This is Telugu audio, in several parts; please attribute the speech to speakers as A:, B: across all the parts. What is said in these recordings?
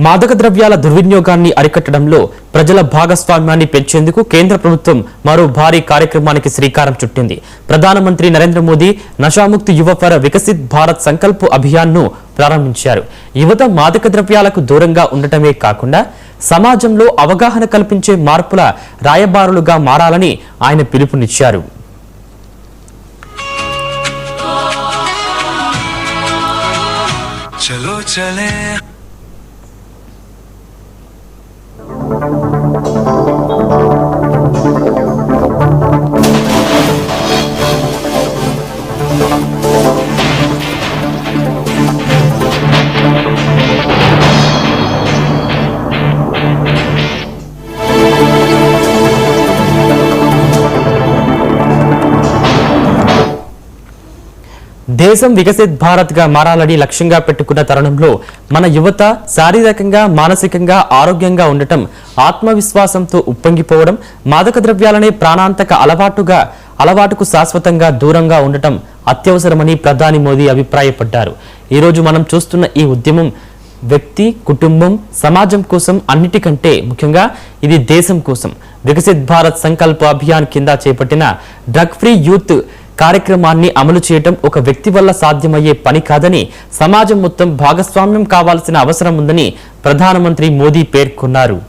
A: మాదక ద్రవ్యాల దుర్వినియోగాన్ని అరికట్టడంలో ప్రజల భాగస్వామ్యాన్ని పెంచేందుకు కేంద్ర ప్రభుత్వం మరో భారీ కార్యక్రమానికి శ్రీకారం చుట్టింది. ప్రధానమంత్రి నరేంద్ర మోదీ నషాముక్తి యువ ఫర్ వికసిత్ భారత్ సంకల్ప్ అభియాన్ను ప్రారంభించారు. యువత మాదక ద్రవ్యాలకు దూరంగా ఉండటమే కాకుండా సమాజంలో అవగాహన కల్పించే మార్పుల రాయబారులుగా మారాలని ఆయన పిలుపునిచ్చారు. చలో చలే దేశం వికసిత్ భారత్ గా మారాలని లక్ష్యంగా పెట్టుకున్న తరుణంలో మన యువత శారీరకంగా మానసికంగా ఆరోగ్యంగా ఉండటం, ఆత్మవిశ్వాసంతో ఉప్పొంగిపోవడం, మాదక ద్రవ్యాలనే ప్రాణాంతక అలవాటుకు శాశ్వతంగా దూరంగా ఉండటం అత్యవసరమని ప్రధాని మోదీ అభిప్రాయపడ్డారు. ఈ రోజు మనం చూస్తున్న ఈ ఉద్యమం వ్యక్తి, కుటుంబం, సమాజం కోసం అన్నిటికంటే ముఖ్యంగా ఇది దేశం కోసం. వికసిత్ భారత్ సంకల్ప అభియాన్ కింద చేపట్టిన డ్రగ్ ఫ్రీ యూత్ కార్యక్రమాన్ని అమలు చేయడం ఒక వ్యక్తి వల్ల సాధ్యమయ్యే పని కాదని, సమాజం మొత్తం భాగస్వామ్యం కావాల్సిన అవసరం ఉందని ప్రధానమంత్రి మోదీ పేర్కొన్నారు.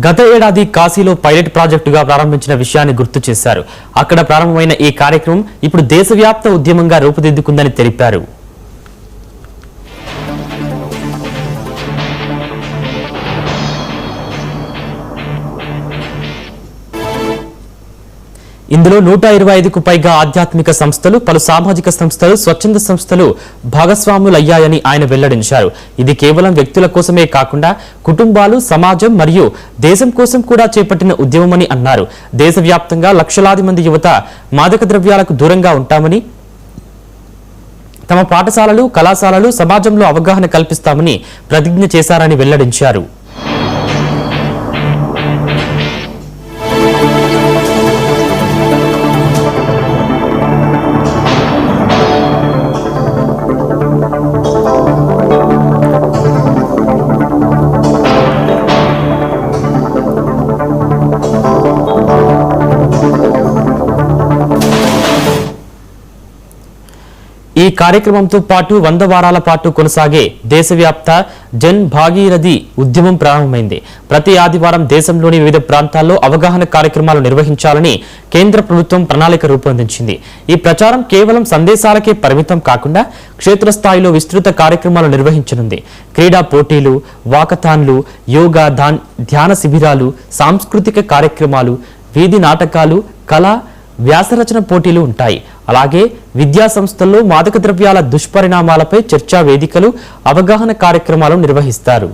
A: గత ఏడాది కాశీలో పైలట్ ప్రాజెక్టుగా ప్రారంభించిన విషయాన్ని గుర్తు చేశారు. అక్కడ ప్రారంభమైన ఈ కార్యక్రమం ఇప్పుడు దేశవ్యాప్త ఉద్యమంగా రూపుదిద్దుకుందని తెలిపారు. ఇందులో 125కు పైగా ఆధ్యాత్మిక సంస్థలు, పలు సామాజిక సంస్థలు, స్వచ్ఛంద సంస్థలు భాగస్వాములయ్యాయని ఆయన వెల్లడించారు. ఇది కేవలం వ్యక్తుల కోసమే కాకుండా కుటుంబాలు, సమాజం మరియు దేశం కోసం కూడా చేపట్టిన ఉద్యమమని అన్నారు. దేశవ్యాప్తంగా లక్షలాది మంది యువత మాదక ద్రవ్యాలకు దూరంగా ఉంటామని, తమ పాఠశాలలు, కళాశాలలు సమాజంలో అవగాహన కల్పిస్తామని ప్రతిజ్ఞ చేశారని వెల్లడించారు. ఈ కార్యక్రమంతో పాటు 100 వారాల పాటు కొనసాగే దేశవ్యాప్త జన్ భాగీరథి ఉద్యమం ప్రారంభమైంది. ప్రతి ఆదివారం దేశంలోని వివిధ ప్రాంతాల్లో అవగాహన కార్యక్రమాలు నిర్వహించాలని కేంద్ర ప్రభుత్వం ప్రణాళిక రూపొందించింది. ఈ ప్రచారం కేవలం సందేశాలకే పరిమితం కాకుండా క్షేత్రస్థాయిలో విస్తృత కార్యక్రమాలు నిర్వహించనుంది. క్రీడా పోటీలు, వాకథాన్లు, యోగా, ధ్యాన శిబిరాలు, సాంస్కృతిక కార్యక్రమాలు, వీధి నాటకాలు, కళ, వ్యాసరచన పోటీలు ఉంటాయి. అలాగే విద్యా సంస్థల్లో మాదక ద్రవ్యాల దుష్పరిణామాలపై చర్చా వేదికలు, అవగాహన కార్యక్రమాలు నిర్వహిస్తారు.